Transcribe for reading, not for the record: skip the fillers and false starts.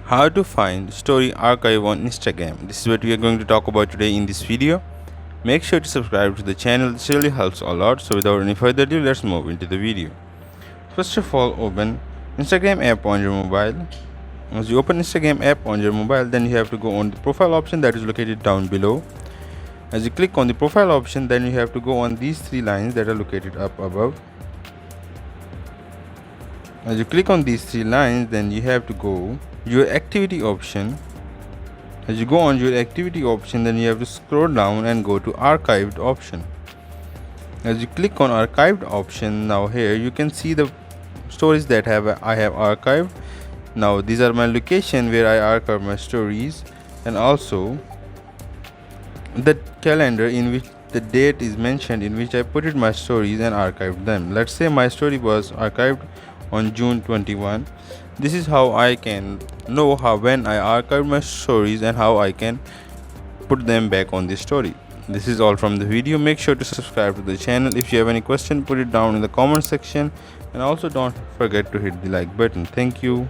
How to find story archive on Instagram. This is what we are going to talk about today in this video. Make sure to subscribe to the channel. This really helps a lot. So without any further ado, let's move into the video. First of all, open Instagram app on your mobile. As you open Instagram app on your mobile, then you have to go on the profile option that is located down below. As you click on the profile option, then you have to go on these three lines that are located up above. As you click on these three lines, then you have to go your activity option. As you go on your activity option, then you have to scroll down and go to archived option. As you click on archived option, now here you can see the stories that I have archived. Now these are my location where I archive my stories, and also the calendar in which the date is mentioned in which I put it my stories and archived them. Let's say my story was archived on June 21. This is how I can know when I archive my stories and how I can put them back on the story. This is all from the video. Make sure to subscribe to the channel. If you have any question, put it down in the comment section, and also don't forget to hit the like button. Thank you.